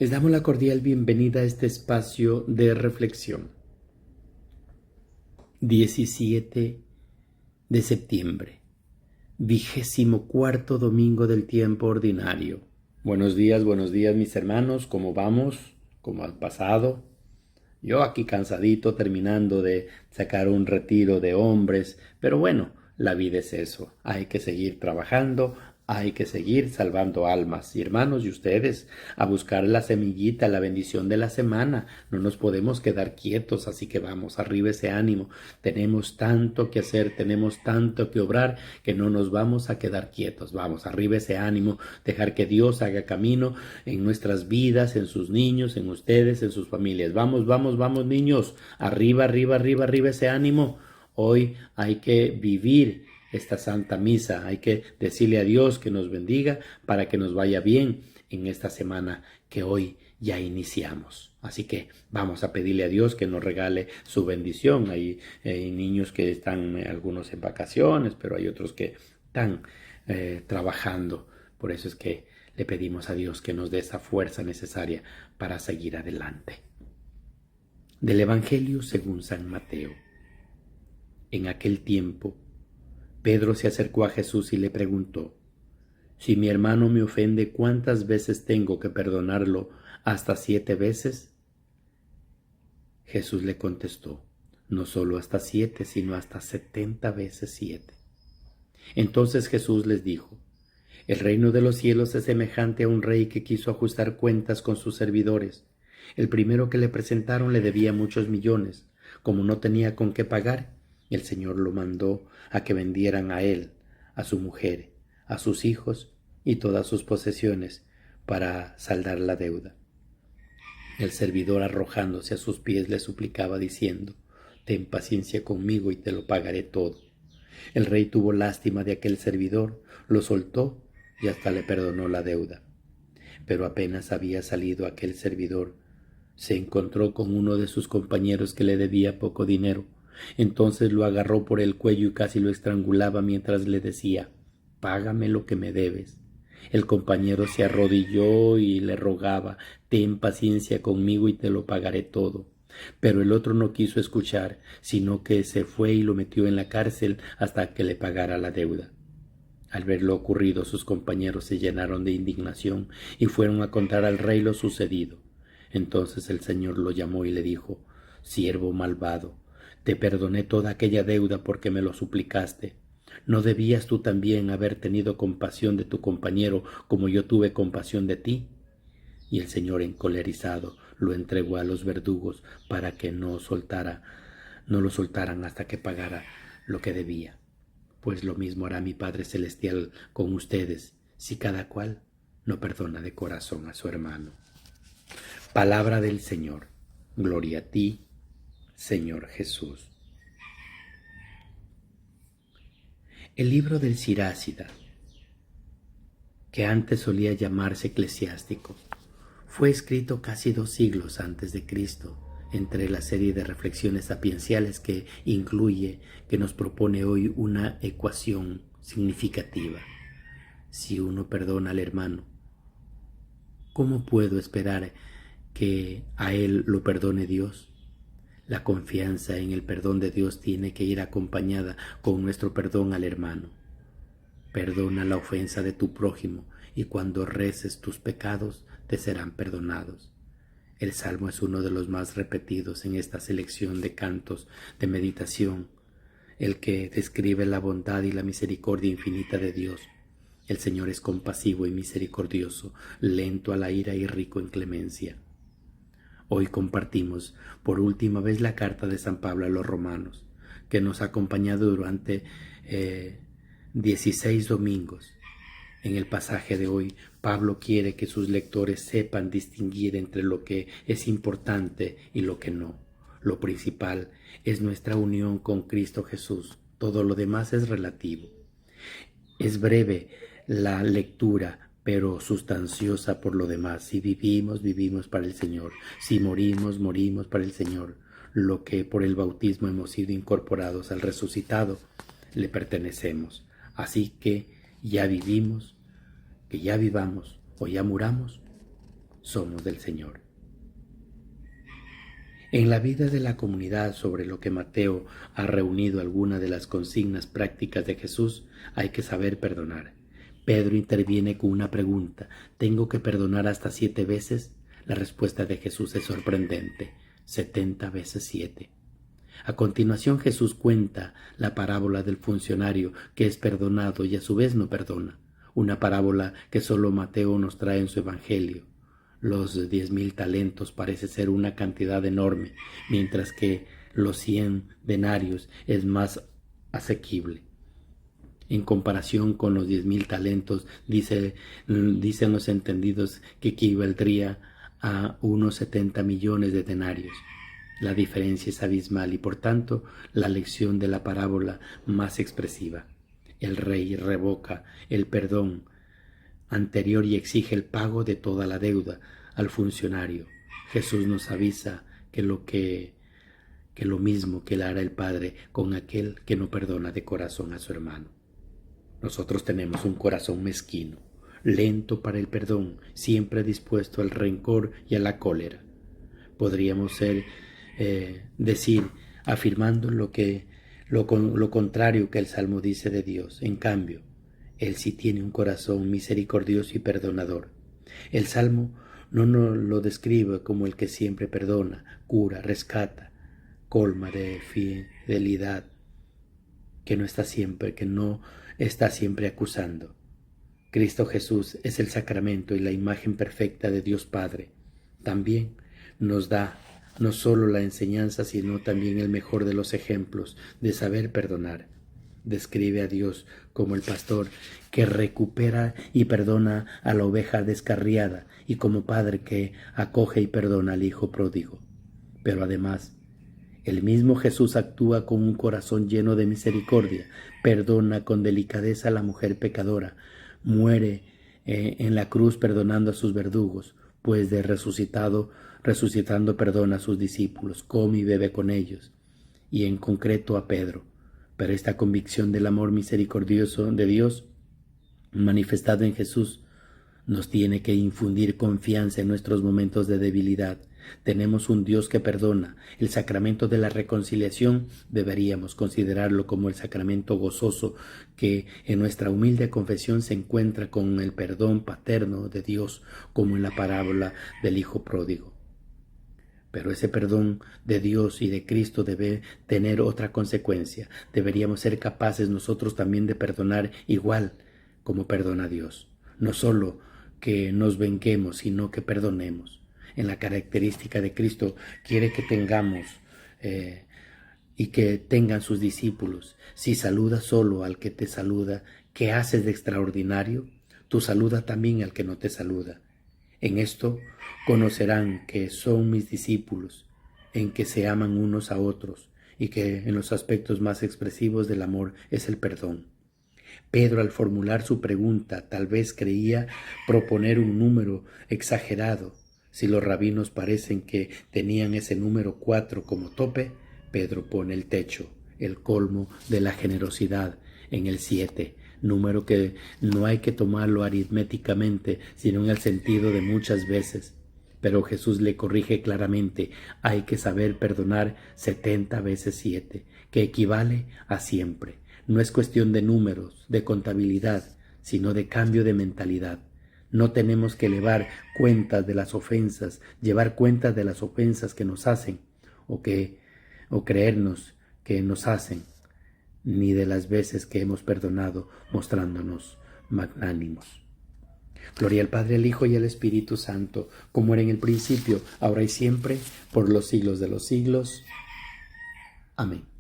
Les damos la cordial bienvenida a este espacio de reflexión. 17 de septiembre, 24º domingo del tiempo ordinario. Buenos días mis hermanos, ¿cómo vamos? ¿Cómo ha pasado? Yo aquí cansadito terminando de sacar un retiro de hombres, pero bueno, la vida es eso, hay que seguir trabajando, hay que seguir salvando almas. Y hermanos, y ustedes, a buscar la semillita, la bendición de la semana. No nos podemos quedar quietos, así que vamos, arriba ese ánimo. Tenemos tanto que hacer, tenemos tanto que obrar, que no nos vamos a quedar quietos. Vamos, arriba ese ánimo, dejar que Dios haga camino en nuestras vidas, en sus niños, en ustedes, en sus familias. Vamos, vamos, vamos, niños, arriba, arriba, arriba, arriba ese ánimo. Hoy hay que vivir esta Santa Misa, hay que decirle a Dios que nos bendiga para que nos vaya bien en esta semana que hoy ya iniciamos. Así que vamos a pedirle a Dios que nos regale su bendición. Hay niños que están algunos en vacaciones, pero hay otros que están trabajando. Por eso es que le pedimos a Dios que nos dé esa fuerza necesaria para seguir adelante. Del Evangelio según San Mateo. En aquel tiempo, Pedro se acercó a Jesús y le preguntó: «Si mi hermano me ofende, ¿cuántas veces tengo que perdonarlo? ¿Hasta 7 veces?» Jesús le contestó: «No solo hasta 7, sino hasta 70 veces 7». Entonces Jesús les dijo: «El reino de los cielos es semejante a un rey que quiso ajustar cuentas con sus servidores. El primero que le presentaron le debía muchos millones. Como no tenía con qué pagar, el Señor lo mandó a que vendieran a él, a su mujer, a sus hijos y todas sus posesiones para saldar la deuda. El servidor, arrojándose a sus pies, le suplicaba diciendo: «Ten paciencia conmigo y te lo pagaré todo». El rey tuvo lástima de aquel servidor, lo soltó y hasta le perdonó la deuda. Pero apenas había salido aquel servidor, se encontró con uno de sus compañeros que le debía poco dinero. Entonces lo agarró por el cuello y casi lo estrangulaba mientras le decía: «Págame lo que me debes». El compañero se arrodilló y le rogaba: «Ten paciencia conmigo y te lo pagaré todo». Pero el otro no quiso escuchar, sino que se fue y lo metió en la cárcel hasta que le pagara la deuda. Al ver lo ocurrido, sus compañeros se llenaron de indignación y fueron a contar al rey lo sucedido. Entonces el Señor lo llamó y le dijo: «Siervo malvado, te perdoné toda aquella deuda porque me lo suplicaste. ¿No debías tú también haber tenido compasión de tu compañero como yo tuve compasión de ti?» Y el Señor, encolerizado, lo entregó a los verdugos para que no lo soltaran hasta que pagara lo que debía. Pues lo mismo hará mi Padre Celestial con ustedes, si cada cual no perdona de corazón a su hermano. Palabra del Señor. Gloria a ti, Señor Jesús. El libro del Sirásida, que antes solía llamarse Eclesiástico, fue escrito casi 2 siglos antes de Cristo, entre la serie de reflexiones sapienciales que incluye, que nos propone hoy una ecuación significativa. Si uno perdona al hermano, ¿cómo puedo esperar que a él lo perdone Dios? La confianza en el perdón de Dios tiene que ir acompañada con nuestro perdón al hermano. Perdona la ofensa de tu prójimo y cuando reces tus pecados te serán perdonados. El Salmo es uno de los más repetidos en esta selección de cantos de meditación, el que describe la bondad y la misericordia infinita de Dios. El Señor es compasivo y misericordioso, lento a la ira y rico en clemencia. Hoy compartimos por última vez la carta de San Pablo a los romanos, que nos ha acompañado durante 16 domingos. En el pasaje de hoy, Pablo quiere que sus lectores sepan distinguir entre lo que es importante y lo que no. Lo principal es nuestra unión con Cristo Jesús. Todo lo demás es relativo. Es breve la lectura, pero sustanciosa por lo demás. Si vivimos, vivimos para el Señor. Si morimos, morimos para el Señor. Lo que por el bautismo hemos sido incorporados al resucitado, le pertenecemos. Así que ya vivimos, que ya vivamos o ya muramos, somos del Señor. En la vida de la comunidad, sobre lo que Mateo ha reunido algunas de las consignas prácticas de Jesús, hay que saber perdonar. Pedro interviene con una pregunta: ¿tengo que perdonar hasta 7 veces? La respuesta de Jesús es sorprendente: 70 veces 7. A continuación Jesús cuenta la parábola del funcionario que es perdonado y a su vez no perdona, una parábola que solo Mateo nos trae en su evangelio. Los 10,000 talentos parece ser una cantidad enorme, mientras que los 100 denarios es más asequible. En comparación con los 10,000 talentos, dicen los entendidos que equivaldría a unos 70 millones de denarios. La diferencia es abismal y por tanto la lección de la parábola más expresiva. El rey revoca el perdón anterior y exige el pago de toda la deuda al funcionario. Jesús nos avisa que lo mismo que le hará el Padre con aquel que no perdona de corazón a su hermano. Nosotros tenemos un corazón mezquino, lento para el perdón, siempre dispuesto al rencor y a la cólera. Podríamos decir, afirmando lo contrario que el Salmo dice de Dios. En cambio, Él sí tiene un corazón misericordioso y perdonador. El Salmo no nos lo describe como el que siempre perdona, cura, rescata, colma de fidelidad, que no está siempre acusando. Cristo Jesús es el sacramento y la imagen perfecta de Dios Padre. También nos da no solo la enseñanza, sino también el mejor de los ejemplos de saber perdonar. Describe a Dios como el pastor que recupera y perdona a la oveja descarriada y como padre que acoge y perdona al hijo pródigo. Pero además, el mismo Jesús actúa con un corazón lleno de misericordia, perdona con delicadeza a la mujer pecadora, muere en la cruz perdonando a sus verdugos, pues de resucitando perdona a sus discípulos, come y bebe con ellos, y en concreto a Pedro. Pero esta convicción del amor misericordioso de Dios, manifestado en Jesús, nos tiene que infundir confianza en nuestros momentos de debilidad. Tenemos un Dios que perdona. El sacramento de la reconciliación deberíamos considerarlo como el sacramento gozoso que en nuestra humilde confesión se encuentra con el perdón paterno de Dios, como en la parábola del hijo pródigo. Pero ese perdón de Dios y de Cristo debe tener otra consecuencia. Deberíamos ser capaces nosotros también de perdonar igual como perdona Dios. No solo que nos venguemos, sino que perdonemos. En la característica de Cristo quiere que tengamos y que tengan sus discípulos. Si saludas solo al que te saluda, ¿qué haces de extraordinario? Tú saluda también al que no te saluda. En esto conocerán que son mis discípulos, en que se aman unos a otros y que en los aspectos más expresivos del amor es el perdón. Pedro, al formular su pregunta, tal vez creía proponer un número exagerado. Si los rabinos parecen que tenían ese número 4 como tope, Pedro pone el techo, el colmo de la generosidad, en el 7, número que no hay que tomarlo aritméticamente, sino en el sentido de muchas veces. Pero Jesús le corrige claramente: hay que saber perdonar 70 veces 7, que equivale a siempre. No es cuestión de números, de contabilidad, sino de cambio de mentalidad. No tenemos que llevar cuentas de las ofensas que nos hacen o creernos que nos hacen, ni de las veces que hemos perdonado mostrándonos magnánimos. Gloria al Padre, al Hijo y al Espíritu Santo, como era en el principio, ahora y siempre, por los siglos de los siglos. Amén.